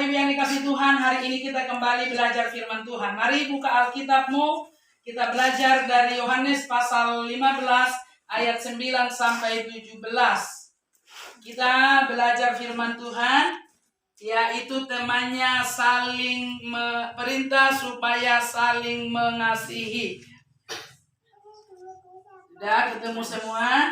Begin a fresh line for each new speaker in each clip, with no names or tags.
Bapak Ibu yang dikasih Tuhan, hari ini kita kembali belajar firman Tuhan. Mari buka Alkitabmu, kita belajar dari Yohanes pasal 15 ayat 9 sampai 17. Kita belajar firman Tuhan, yaitu temanya saling perintah supaya saling mengasihi. Sudah ketemu semua?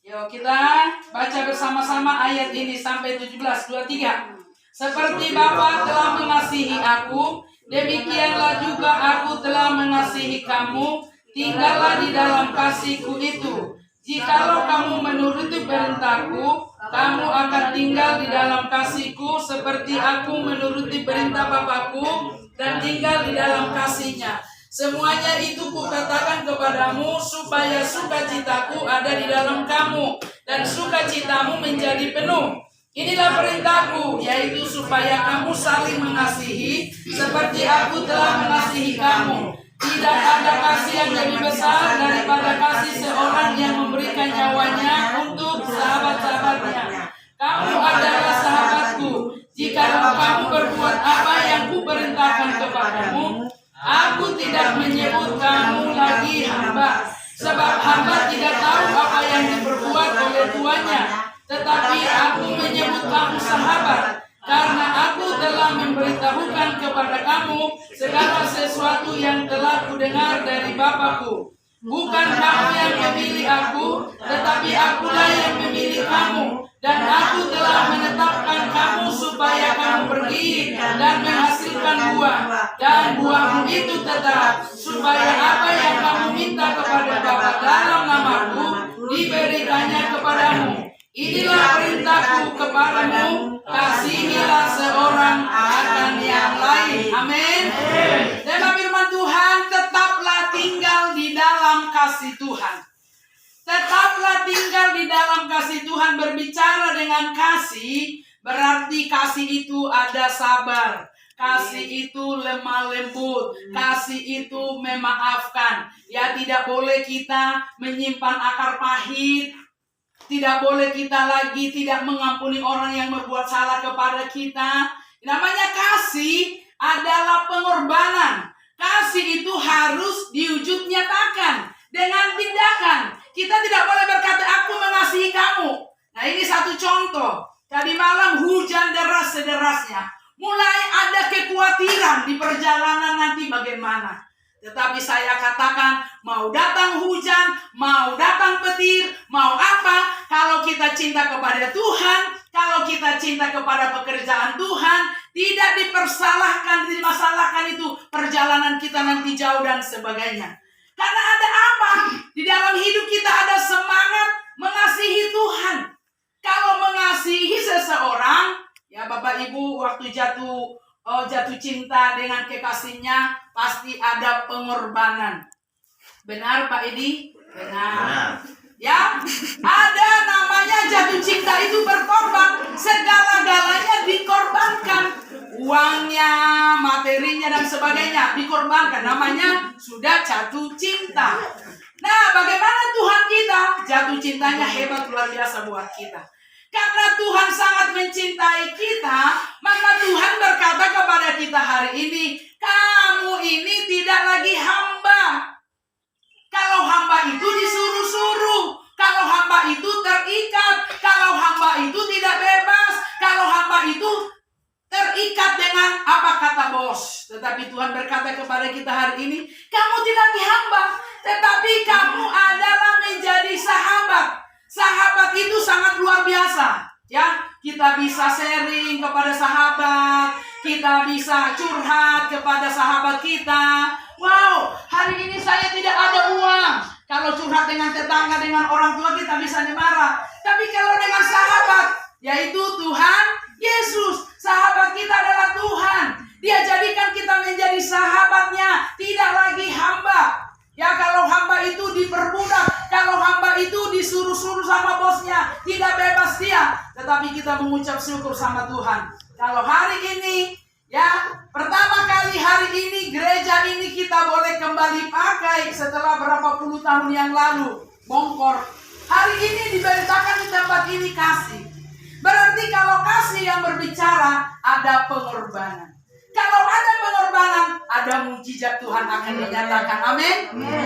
Yuk kita baca bersama-sama ayat ini sampai 17, 23. Seperti Bapa telah mengasihi aku, demikianlah juga aku telah mengasihi kamu. Tinggallah di dalam kasihku itu. Jikalau kamu menuruti perintahku, kamu akan tinggal di dalam kasihku, seperti aku menuruti perintah Bapakku dan tinggal di dalam kasihnya. Semuanya itu kukatakan kepadamu supaya sukacitaku ada di dalam kamu dan sukacitamu menjadi penuh. Inilah perintahku, yaitu supaya kamu saling mengasihi seperti aku telah mengasihi kamu. Tidak ada kasih yang lebih besar daripada kasih seorang yang memberikan nyawanya untuk sahabat-sahabatnya. Kamu adalah sahabatku jika kamu berbuat apa yang kuperintahkan kepadamu. Aku tidak menyebut kamu lagi hamba, sebab hamba tidak tahu apa yang diperbuat oleh tuannya. Tetapi aku menyebut kamu sahabat, karena aku telah memberitahukan kepada kamu segala sesuatu yang telah kudengar dari Bapakku. Bukan kamu yang memilih aku, tetapi akulah yang memilih kamu. Dan aku telah menetapkan kamu supaya kamu pergi dan menghasilkan buah. Dan buahmu itu tetap, supaya apa yang kamu minta kepada Bapa dalam namaku, diberikannya kepadamu. Inilah perintahku kepadamu, kasihilah seorang akan yang lain. Amin. Tema firman Tuhan, tetaplah tinggal di dalam kasih Tuhan. Tetaplah tinggal di dalam kasih Tuhan. Berbicara dengan kasih, berarti kasih itu ada sabar. Kasih itu lemah lembut. Kasih itu memaafkan. Ya, tidak boleh kita menyimpan akar pahit. Tidak boleh kita lagi tidak mengampuni orang yang berbuat salah kepada kita. Namanya kasih adalah pengorbanan. Kasih itu harus diwujud nyatakan dengan tindakan. Kita tidak boleh berkata, aku mengasihi kamu. Nah, ini satu contoh. Tadi malam hujan deras sederasnya. Mulai ada kekhawatiran di perjalanan nanti bagaimana. Tetapi saya katakan, mau datang hujan, mau datang petir, mau apa, kalau kita cinta kepada Tuhan, kalau kita cinta kepada pekerjaan Tuhan, tidak dimasalahkan itu perjalanan kita nanti jauh dan sebagainya. Karena ada apa? Di dalam hidup kita ada semangat mengasihi Tuhan. Kalau mengasihi seseorang, ya Bapak Ibu waktu jatuh cinta dengan kekasihnya, pasti ada pengorbanan. Benar Pak Edi? Benar. Ya, ada namanya jatuh cinta itu berkorban. Segala-galanya dikorbankan. Uangnya, materinya dan sebagainya dikorbankan. Namanya sudah jatuh cinta. Nah, bagaimana Tuhan kita? Jatuh cintanya hebat luar biasa buat kita. Karena Tuhan sangat mencintai kita, maka Tuhan berkata kepada kita hari ini, kamu ini tidak lagi hamba. Kalau hamba itu disuruh-suruh, kalau hamba itu terikat, kalau hamba itu tidak bebas, kalau hamba itu terikat dengan apa kata bos. Tetapi Tuhan berkata kepada kita hari ini, kamu tidak lagi hamba, tetapi kamu adalah menjadi sahabat. Sahabat itu sangat luar biasa. Ya, kita bisa sharing kepada sahabat, kita bisa curhat kepada sahabat kita. Wow, hari ini saya tidak ada uang. Kalau curhat dengan tetangga, dengan orang tua, kita bisa dimarah. Tapi kalau dengan sahabat, yaitu Tuhan Yesus, sahabat kita adalah Tuhan. Dia jadikan kita menjadi sahabatnya, tidak lagi hamba. Ya, kalau hamba itu diperbudak, kalau hamba itu disuruh-suruh sama bosnya, tidak bebas dia. Tetapi kita mengucap syukur sama Tuhan. Kalau hari ini, ya, pertama kali hari ini gereja ini kita boleh kembali pakai setelah berapa puluh tahun yang lalu, bongkor. Hari ini diberitakan di tempat ini kasih. Berarti kalau kasih yang berbicara, ada pengorbanan. Kalau ada pengorbanan, ada mujizat Tuhan akan dinyatakan. Amin.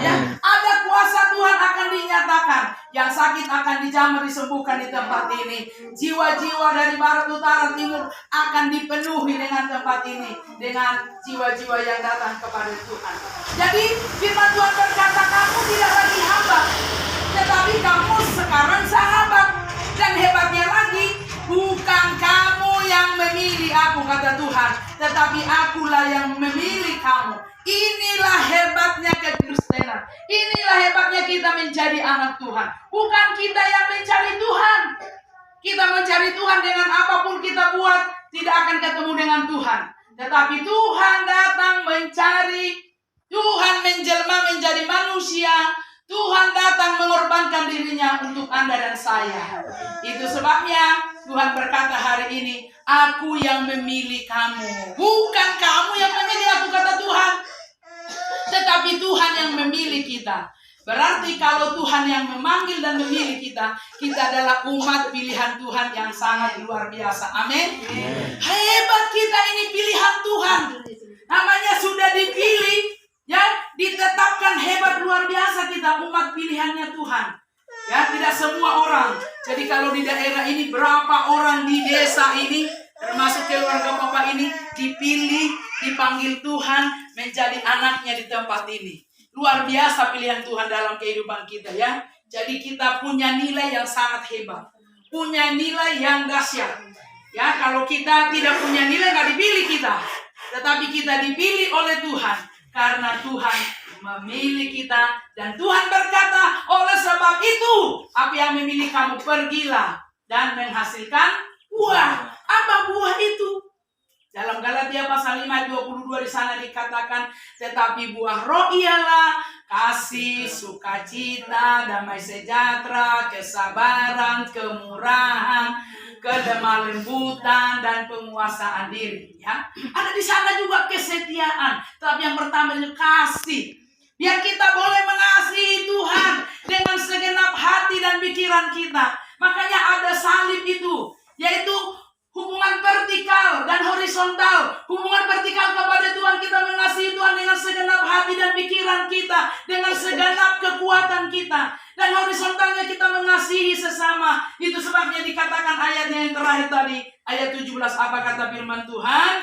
Ya, ada kuasa Tuhan akan dinyatakan. Yang sakit akan dijamah, disembuhkan di tempat ini. Jiwa-jiwa dari barat, utara, timur akan dipenuhi dengan tempat ini, dengan jiwa-jiwa yang datang kepada Tuhan. Jadi firman Tuhan berkata, kamu tidak lagi hamba, tetapi kamu sekarang sahabat. Dan hebatnya lagi, bukan kamu yang memilih aku, kata Tuhan, tetapi akulah yang memilih kamu. Inilah hebatnya kekristenan. Inilah hebatnya kita menjadi anak Tuhan. Bukan kita yang mencari Tuhan. Kita mencari Tuhan dengan apapun kita buat, tidak akan ketemu dengan Tuhan. Tetapi Tuhan datang mencari, Tuhan menjelma menjadi manusia, Tuhan datang mengorbankan dirinya untuk Anda dan saya. Itu sebabnya Tuhan berkata hari ini, aku yang memilih kamu. Bukan kamu yang memilih aku, kata Tuhan, tetapi Tuhan yang memilih kita. Berarti kalau Tuhan yang memanggil dan memilih kita, kita adalah umat pilihan Tuhan yang sangat luar biasa. Amin. Hebat kita ini, pilihan Tuhan. Namanya sudah dipilih, ya, ditetapkan. Hebat luar biasa kita, umat pilihannya Tuhan. Ya, tidak semua orang. Jadi kalau di daerah ini, berapa orang di desa ini, termasuk keluarga Bapak ini, dipilih, dipanggil Tuhan menjadi anaknya di tempat ini. Luar biasa pilihan Tuhan dalam kehidupan kita, ya. Jadi kita punya nilai yang sangat hebat, punya nilai yang dahsyat. Ya, kalau kita tidak punya nilai, nggak dipilih kita. Tetapi kita dipilih oleh Tuhan karena Tuhan memilih kita. Dan Tuhan berkata, oleh sebab itu aku yang memilih kamu, pergilah dan menghasilkan buah. Apa buah itu? Dalam Galatia pasal 5 ayat 22 di sana dikatakan, tetapi buah roh ialah kasih, sukacita, damai sejahtera, kesabaran, kemurahan, kelemah lembutan, dan penguasaan diri. Ya, ada di sana juga kesetiaan. Tapi yang pertama itu kasih. Biar kita boleh mengasihi Tuhan dengan segenap hati dan pikiran kita. Makanya ada salib itu, yaitu hubungan vertikal dan horizontal. Hubungan vertikal kepada Tuhan, kita mengasihi Tuhan dengan segenap hati dan pikiran kita, dengan segenap kekuatan kita. Dan horizontalnya kita mengasihi sesama. Itu sebabnya dikatakan ayatnya yang terakhir tadi, ayat 17, apa kata firman Tuhan?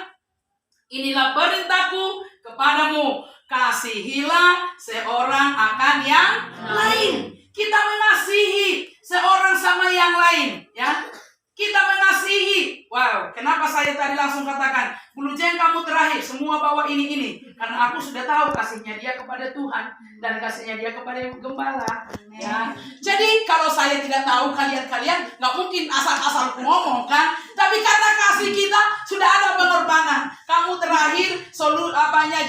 Inilah perintahku kepadamu, kasihilah seorang akan yang lain. Kita mengasihi seorang sama yang lain, ya. Kita mengasihi. Wow, kenapa saya tadi langsung katakan, bulu jeng kamu terakhir, semua bawa ini. Karena aku sudah tahu kasihnya dia kepada Tuhan dan kasihnya dia kepada gembala. Ya. Jadi kalau saya tidak tahu, kalian nggak mungkin asal-asal ngomong, kan? Tapi karena kasih kita sudah ada pengorbanan. Kamu terakhir,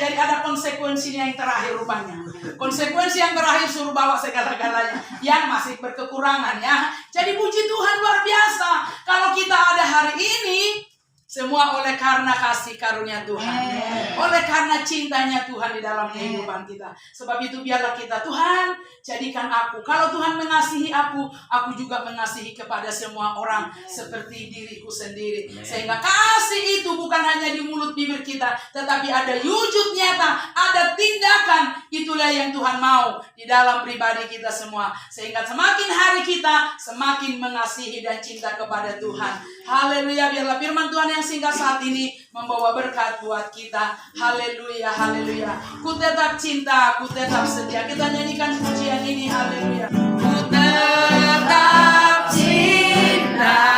jadi ada konsekuensinya yang terakhir rupanya. Konsekuensi yang terakhir suruh bawa segala-galanya yang masih berkekurangan, ya. Jadi puji Tuhan luar biasa. Kalau kita ada hari ini, semua oleh karena kasih karunia Tuhan, oleh karena cintanya Tuhan di dalam kehidupan kita. Sebab itu biarlah kita, Tuhan jadikan aku. Kalau Tuhan mengasihi aku juga mengasihi kepada semua orang seperti diriku sendiri. Sehingga kasih itu bukan hanya di mulut bibir kita, tetapi ada wujud nyata, ada tindakan. Itulah yang Tuhan mau di dalam pribadi kita semua. Sehingga semakin hari kita semakin mengasihi dan cinta kepada Tuhan. Haleluya, biarlah firman Tuhan yang singkat saat ini membawa berkat buat kita. Haleluya, haleluya. Ku tetap cinta, ku tetap setia. Kita nyanyikan pujian ini, haleluya. Ku tetap cinta.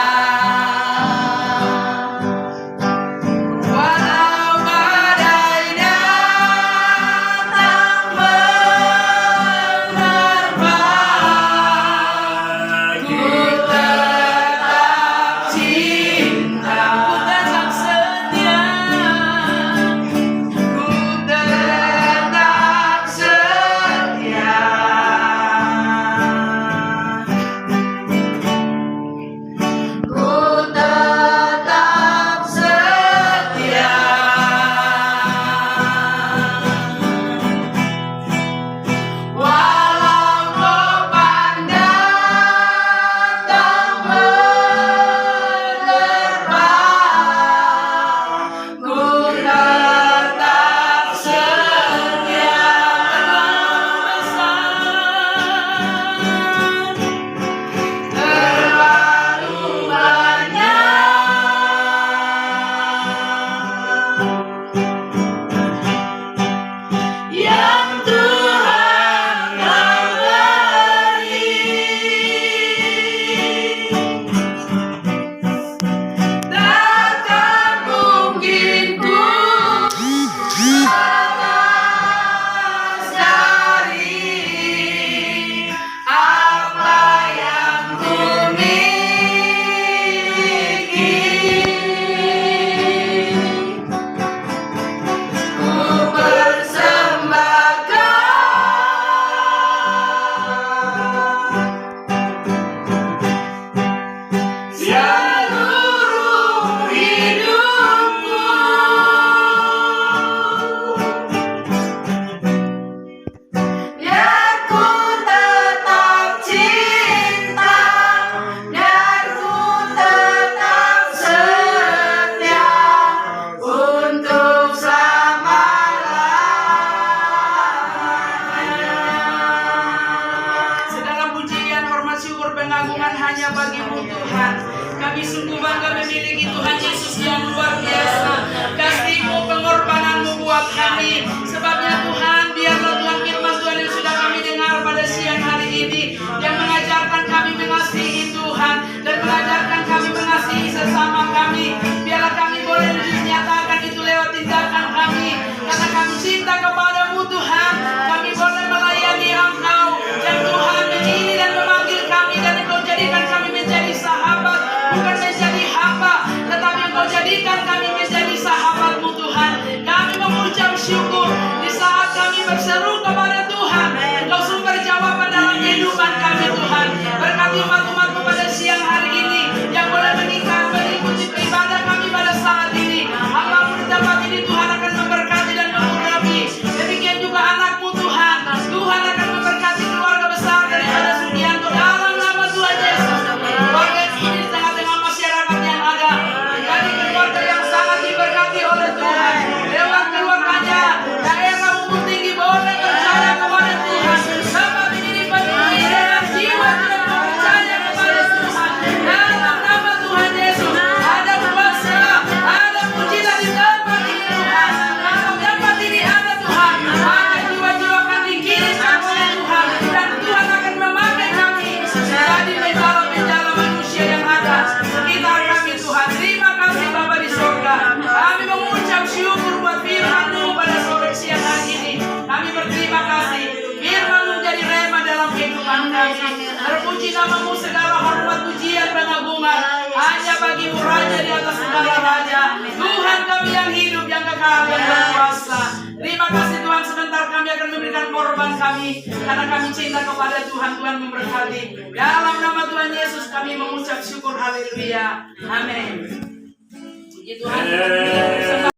pengagungan hanya bagi-Mu Tuhan. Kami sungguh bangga memiliki Tuhan Yesus yang luar biasa. Kasih-Mu, pengorbanan-Mu buat kami. Sebabnya Tuhan, biarlah Tuhan firman Tuhan yang sudah kami dengar pada siang hari ini, yang mengajarkan kami mengasihi Tuhan dan mengajarkan kami mengasihi sesama kami. Biarlah kami boleh dinyatakan itu lewat tindakan kami, karena kami cinta kepada-Mu Tuhan. Kami boleh melayani Engkau dan Tuhan mengirim dan memanggil kami, dan Engkau jadikan kami menjadi sahabat, bukan menjadi hamba, tetapi Engkau jadikan kami menjadi sahabat-Mu Tuhan. Kami mengucap syukur di saat kami berseru kepada Tuhan, Engkau sumber jawaban dalam kehidupan kami Tuhan. Berkati umat-umat-Mu pada siang hari ini yang boleh mengikuti ibadah kami pada saat ini. Hamba-Mu di tempat ini Tuhan akan memberkati dan mengurapi. Demikian juga anak-Mu Tuhan. Tuhan akan memberkati keluarga besar daripada Sugianto dalam nama Tuhan Yesus. Keluarga ini di tengah-tengah masyarakat yang ada menjadi keluarga yang sangat diberkati oleh Tuhan. Lewat keluarganya, daerah Bukit Tinggi boleh percaya kepada Tuhan. Sebab ini dipenuhi dengan jiwa dan percaya kepada Tuhan. Dalam nama Tuhan Yesus ada kuasa, ada mujizat di tempat ini Tuhan. Dalam tempat ini ada Tuhan, maka jiwa-jiwa akan dikirimkan oleh Tuhan, dan Tuhan akan memakai kami menjadi penjala-penjala manusia yang ada sekitar kami Tuhan. Terima kasih Bapa di surga. Kami mengucap syukur buat firman-Mu pada sore siang hari ini. Kami berterima kasih. Firman-Mu menjadi rema dalam kehidupan kami. Terpuji nama-Mu, segala hormat, pujian, pengagungan hanya bagi-Mu, Raja di atas segala raja. Tuhan kami yang hidup, yang kekal, yang berkuasa. Terima kasih Tuhan, sebentar kami akan memberikan korban kami, karena kami cinta kepada Tuhan. Tuhan memberkati. Dalam nama Tuhan Yesus kami mengucap syukur. Haleluya. Amin. Puji Tuhan.